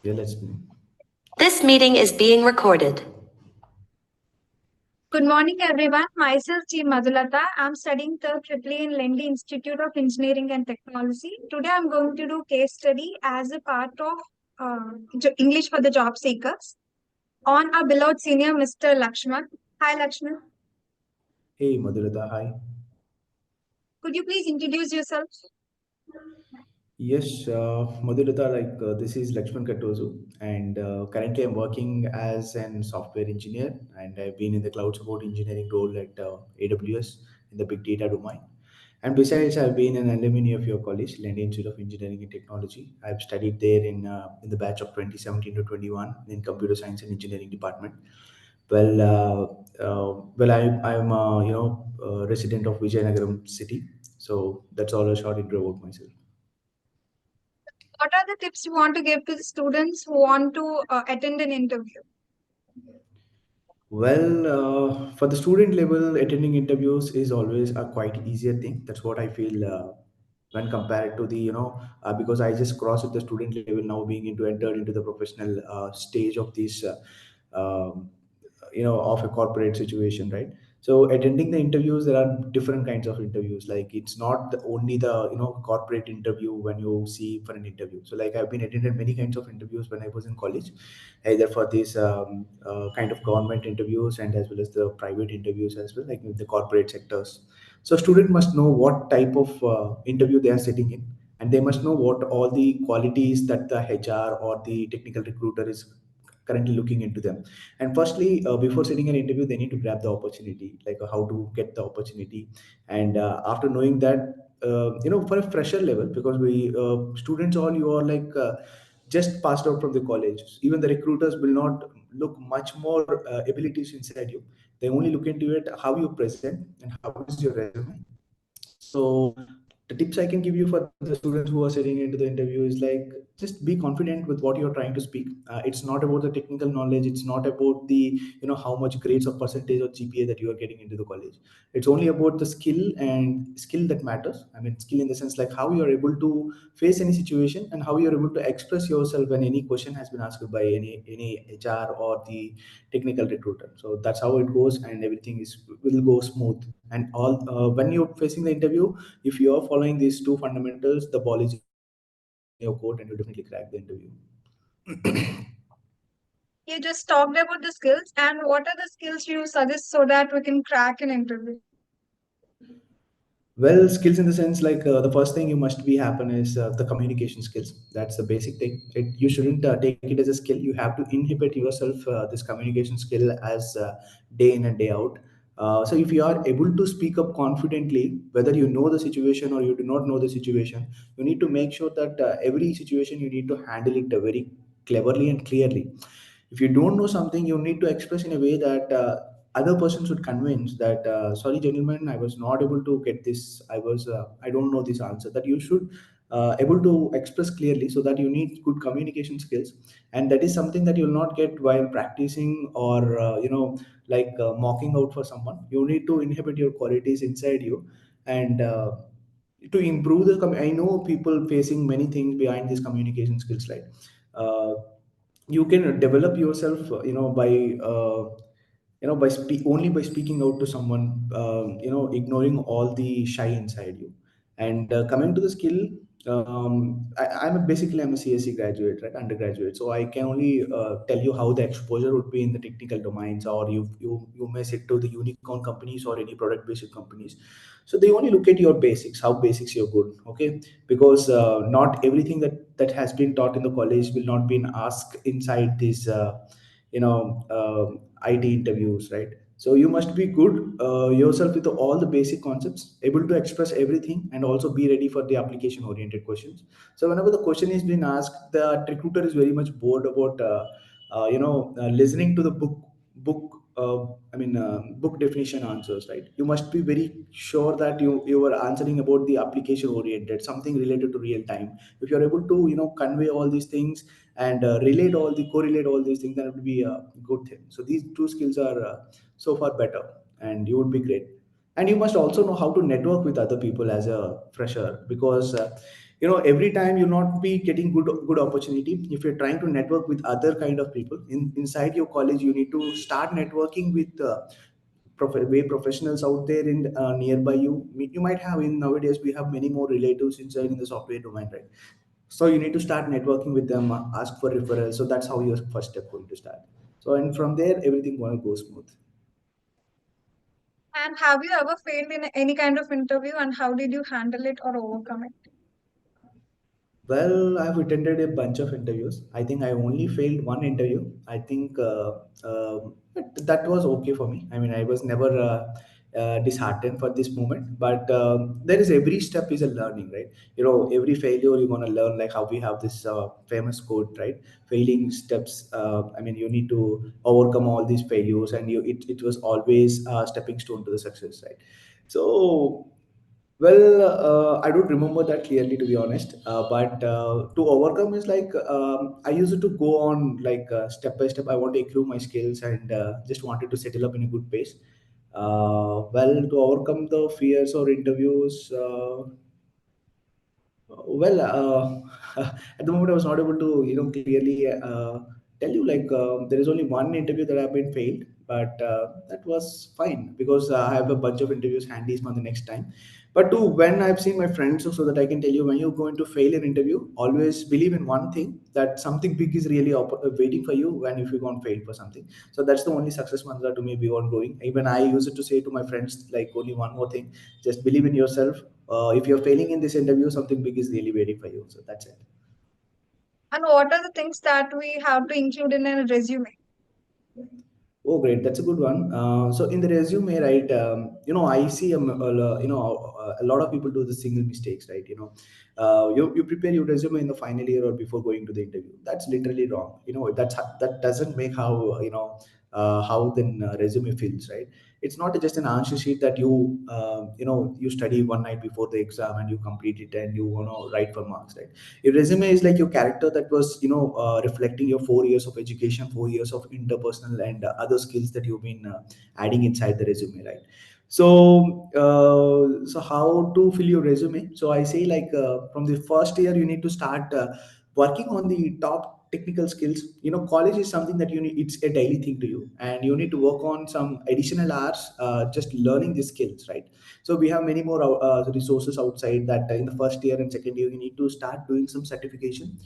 Yeah, let's begin. This meeting is being recorded. Good morning, everyone. Myself, Madhu Latha. I'm studying third triple in Lendi Institute of Engineering and Technology. Today, I'm going to do case study as a part of English for the job seekers on our beloved senior, Mr. Lakshman. Hi, Lakshman. Hey, Madhu Latha, hi. Could you please introduce yourself? Yes, Madhu Latha, this is Lakshman, and currently I'm working as an software engineer, and I've been in the cloud support engineering role at AWS in the big data domain. And besides, I've been an alumni of your college, Lendi Institute of Engineering and Technology. I've studied there in the batch of 2017 to 21 in computer science and engineering department. I'm a resident of Vijayanagaram city. So that's all a short intro about myself. What are the tips you want to give to the students who want to attend an interview? For the student level, attending interviews is always a quite easier thing. That's what I feel when compared to the because I just crossed at the student level now, being into entered into the professional stage of this of a corporate situation, right? So attending the interviews, there are different kinds of interviews. Like it's not only the corporate interview when you see for an interview. So like I've been attended many kinds of interviews when I was in college, either for these kind of government interviews and as well as the private interviews as well, like in the corporate sectors. So student must know what type of interview they are sitting in, and they must know what all the qualities that the HR or the technical recruiter is currently looking into them. And firstly, before sitting an interview, they need to grab the opportunity, like how to get the opportunity. And after knowing that, for a fresher level, because we students all you are just passed out from the college, even the recruiters will not look much more abilities inside you. They only look into it how you present and how is your resume. So the tips I can give you for the students who are sitting into the interview is like just be confident with what you're trying to speak. It's not about the technical knowledge. It's not about the how much grades or percentage or GPA that you are getting into the college. It's only about the skill, and skill that matters. I mean, skill in the sense like how you are able to face any situation and how you are able to express yourself when any question has been asked by any HR or the technical recruiter. So that's how it goes, and everything is will go smooth. And all when you're facing the interview, if you are following these two fundamentals, the ball is in your court and you definitely crack the interview. You just talked about the skills, and what are the skills you suggest so that we can crack an interview? Well, skills in the sense like the first thing you must be happen is the communication skills. That's the basic thing. You shouldn't take it as a skill. You have to inhibit yourself this communication skill as day in and day out. So if you are able to speak up confidently, whether you know the situation or you do not know the situation, you need to make sure that every situation you need to handle it very cleverly and clearly. If you don't know something, you need to express in a way that other person should convince that sorry gentlemen, I was not able to get this. I don't know this answer. That you should able to express clearly, so that you need good communication skills. And that is something that you'll not get while practicing or mocking out for someone. You need to inhibit your qualities inside you. And to improve the I know people facing many things behind these communication skills, right? uh, you can develop yourself only by speaking out to someone, ignoring all the shy inside you. And coming to the skill, I'm a CSC graduate, right, undergraduate. So I can only tell you how the exposure would be in the technical domains, or you may sit to the unicorn companies or any product based companies. So they only look at your basics, how basics you're good, okay? Because not everything that has been taught in the college will not be asked inside these IT interviews, right? So you must be good yourself with all the basic concepts, able to express everything, and also be ready for the application oriented questions. So whenever the question is being asked, the recruiter is very much bored about listening to the book definition answers, right? You must be very sure that you are answering about the application oriented, something related to real time. If you're able to convey all these things and correlate all these things, then it would be a good thing. So these two skills are so far better, and you would be great. And you must also know how to network with other people as a fresher, because Every time you'll not be getting good opportunity. If you're trying to network with other kind of people inside your college, you need to start networking with way professionals out there in nearby you. You might have, in nowadays we have many more relatives inside in the software domain, right? So you need to start networking with them, ask for referrals. So that's how your first step going to start. So and from there everything going to go smooth. And have you ever failed in any kind of interview, and how did you handle it or overcome it? Well, I've attended a bunch of interviews. I think I only failed one interview. I think but that was okay for me. I mean, I was never disheartened for this moment. But there is, every step is a learning, right? Every failure you're gonna learn. Like how we have this famous quote, right? Failing steps. I mean, you need to overcome all these failures, and it was always a stepping stone to the success, right? So well, I don't remember that clearly, to be honest. But to overcome is like, I used to go on like step by step. I want to improve my skills and just wanted to settle up in a good pace. Well, to overcome the fears or interviews, well, at the moment, I was not able to, clearly tell you. Like, there is only one interview that I've been failed, but that was fine because I have a bunch of interviews handy for the next time. But to when I've seen my friends, so that I can tell you, when you're going to fail an interview, always believe in one thing, that something big is really waiting for you when if you're going to fail for something. So that's the only success mantra to me beyond going. Even I used to say to my friends, like, only one more thing: just believe in yourself. If you're failing in this interview, something big is really waiting for you. So that's it. And what are the things that we have to include in a resume? Oh, great. That's a good one. So in the resume, right, I see a lot of people do the single mistakes, right? You prepare your resume in the final year or before going to the interview. That's literally wrong. That doesn't make how then resume feels, right? It's not just an answer sheet that you study one night before the exam and you complete it and you want to write for marks, right? Your resume is like your character that was reflecting your 4 years of education, 4 years of interpersonal and other skills that you've been adding inside the resume, right? So how to fill your resume? So I say, like, from the first year you need to start working on the top technical skills. College is something that you need, it's a daily thing to you, and you need to work on some additional hours just learning the skills, right? So we have many more resources outside that in the first year and second year you need to start doing some certifications,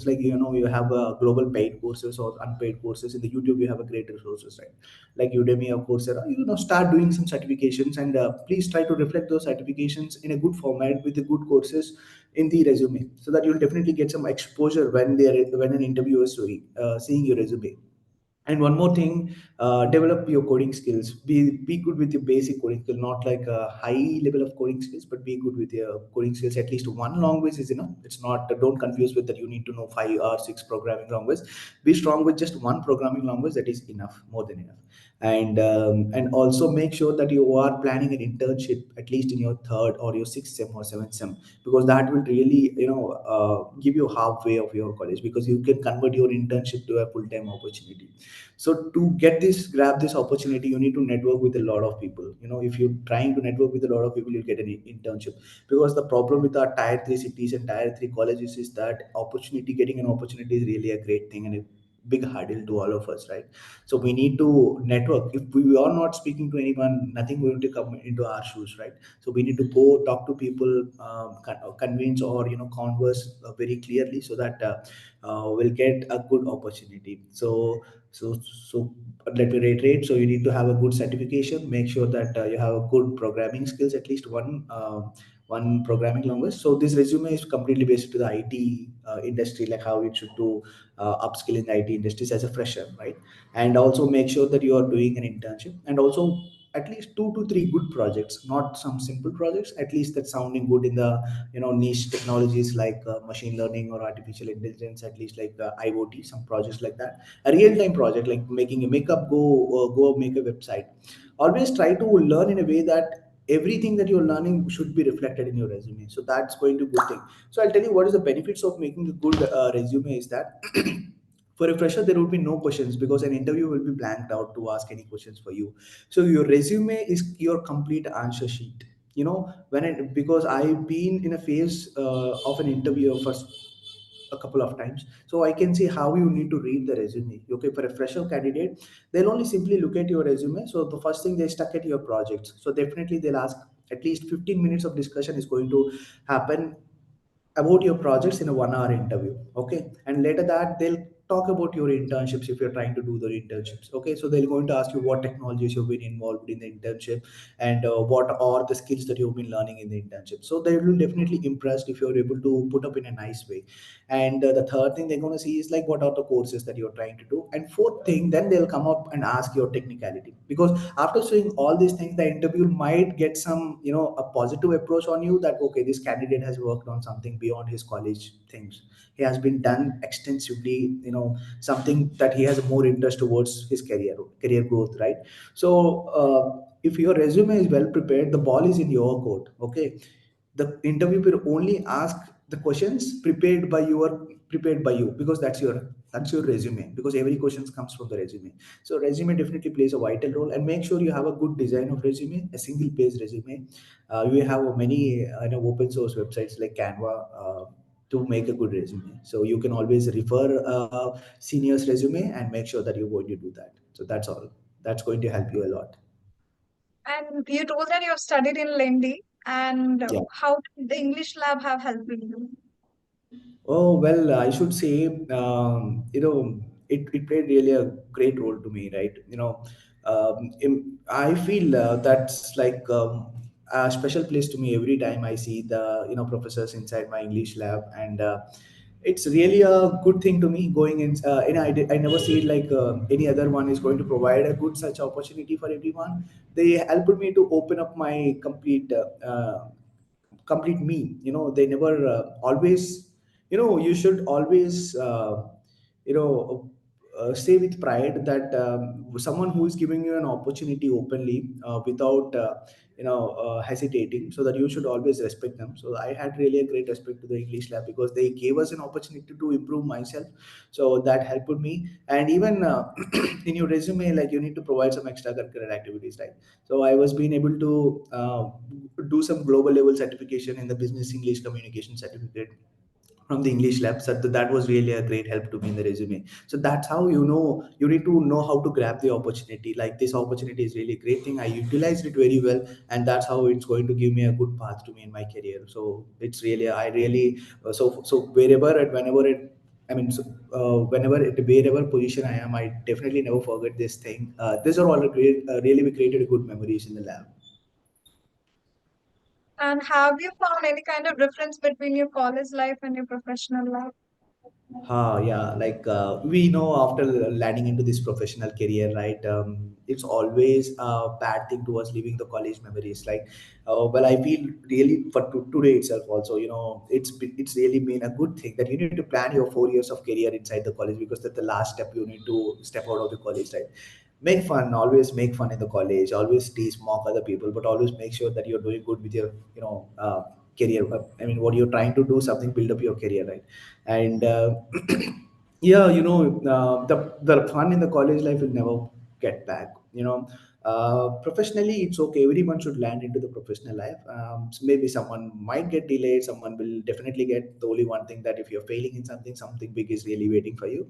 like you have global paid courses or unpaid courses. In the YouTube you have a great resources, right? Like Udemy or Coursera. Start doing some certifications, and please try to reflect those certifications in a good format with the good courses in the resume, so that you'll definitely get some exposure when an interviewer is seeing your resume. And one more thing, develop your coding skills. Be good with your basic coding skill, not like a high level of coding skills, but be good with your coding skills. At least one language is enough. It's not, don't confuse with that you need to know 5 or 6 programming languages. Be strong with just one programming language. That is enough, more than enough. And also make sure that you are planning an internship at least in your third or your sixth sem or seventh sem, because that will really give you halfway of your college, because you can convert your internship to a full-time opportunity. So to grab this opportunity, you need to network with a lot of people. If you're trying to network with a lot of people, you'll get an internship. Because the problem with our tier 3 cities and tier 3 colleges is that getting an opportunity is really a great thing and a big hurdle to all of us, right? So we need to network. If we are not speaking to anyone, nothing going to come into our shoes, right? So we need to go talk to people, convince, or converse very clearly, so that we'll get a good opportunity. So let me reiterate. So you need to have a good certification. Make sure that you have a good programming skills, at least one programming language. So this resume is completely based to the IT industry, like how it should do upskill in the IT industries as a fresher, right? And also make sure that you are doing an internship, and also at least 2 to 3 good projects, not some simple projects. At least that's sounding good in the niche technologies like machine learning or artificial intelligence. At least like IoT, some projects like that. A real time project like making a makeup, go make a website. Always try to learn in a way that everything that you're learning should be reflected in your resume. So that's going to be good thing. So I'll tell you what is the benefits of making a good resume is that for a fresher there would be no questions, because an interview will be blanked out to ask any questions for you. So your resume is your complete answer sheet. when it, because I've been in a phase of an interview for a couple of times, so I can see how you need to read the resume. Okay, for a fresher candidate, they'll only simply look at your resume. So the first thing, they stuck at your projects, so definitely they'll ask at least 15 minutes of discussion is going to happen about your projects in a 1 hour interview. Okay, and later that they'll talk about your internships if you're trying to do the internships. Okay, so they're going to ask you what technologies you've been involved in the internship, and what are the skills that you've been learning in the internship. So they will definitely impressed if you're able to put up in a nice way. And the third thing they're going to see is like what are the courses that you're trying to do. And fourth thing, then they'll come up and ask your technicality, because after seeing all these things, the interviewer might get some, a positive approach on you, that okay, this candidate has worked on something beyond his college things. He has been done extensively, something that he has more interest towards his career growth, right? So if your resume is well prepared, the ball is in your court. Okay, the interview will only ask the questions prepared by you, because that's your resume, because every question comes from the resume. So resume definitely plays a vital role, and make sure you have a good design of resume, a single page resume. We have many open source websites like Canva to make a good resume. So you can always refer senior's resume and make sure that you're going to do that. So that's all. That's going to help you a lot. And you told that you have studied in Lendi, and Yeah. how did the English lab have helped you? Oh, well, I should say, it played really a great role to me, right? I feel that's like a special place to me every time I see the, professors inside my English lab. And it's really a good thing to me going in. I never see it like any other one is going to provide a good such opportunity for everyone. They helped me to open up my complete me. They never always, you should always say with pride that someone who is giving you an opportunity openly, without hesitating, so that you should always respect them. So I had really a great respect to the English lab, because they gave us an opportunity to improve myself. So that helped me. And even in your resume, like, you need to provide some extracurricular activities, right? So I was being able to do some global level certification in the business English communication certificate from the English lab. So that was really a great help to me in the resume. So that's how, you need to know how to grab the opportunity. Like, this opportunity is really a great thing. I utilized it very well, and that's how it's going to give me a good path to me in my career. So it's really, I really, so wherever and whenever it, I mean, so, wherever position I am, I definitely never forget this thing. These are all great, really we created good memories in the lab. And have you found any kind of difference between your college life and your professional life? Yeah, like we know after landing into this professional career, right? It's always a bad thing to us leaving the college memories. Like, well, I feel really for today itself also, it's really been a good thing that you need to plan your 4 years of career inside the college, because that's the last step. You need to step out of the college, right? Make fun, always make fun in the college, always tease, mock other people, but always make sure that you're doing good with your, career. I mean, what you're trying to do, something build up your career, right? And yeah, the fun in the college life will never get back. Professionally, it's okay, everyone should land into the professional life. So maybe someone might get delayed, someone will definitely get. The only one thing, that if you're failing in something, something big is really waiting for you.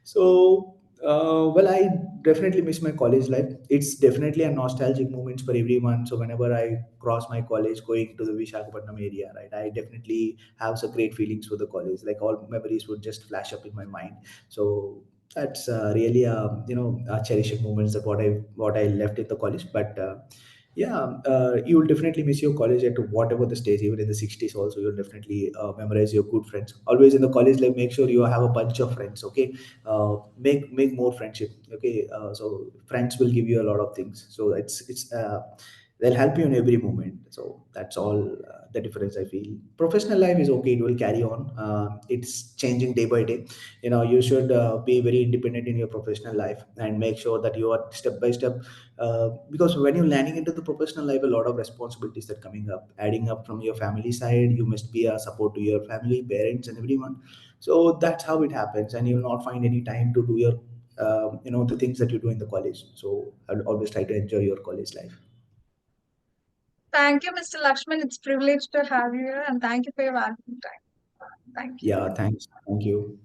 So well, I definitely miss my college life. It's definitely a nostalgic moment for everyone. So whenever I cross my college going to the Vishakhapatnam area, right, I definitely have some great feelings for the college. Like, all memories would just flash up in my mind. So that's really a cherishing moments that what I left in the college. But yeah, you will definitely miss your college at whatever the stage. Even in the 60s also, you'll definitely memorize your good friends. Always in the college life, make sure you have a bunch of friends. Okay, make more friendship. Okay, so friends will give you a lot of things. So it's they'll help you in every moment. So that's all the difference I feel. Professional life is okay, it will carry on. It's changing day by day. You should be very independent in your professional life, and make sure that you are step by step, because when you're landing into the professional life, a lot of responsibilities that coming up, adding up from your family side. You must be a support to your family, parents, and everyone. So that's how it happens, and you'll not find any time to do your the things that you do in the college. So I'll always try to enjoy your college life. Thank you, Mr. Lakshman. It's a privilege to have you here, and thank you for your valuable time. Thank you. Yeah, thanks. Thank you.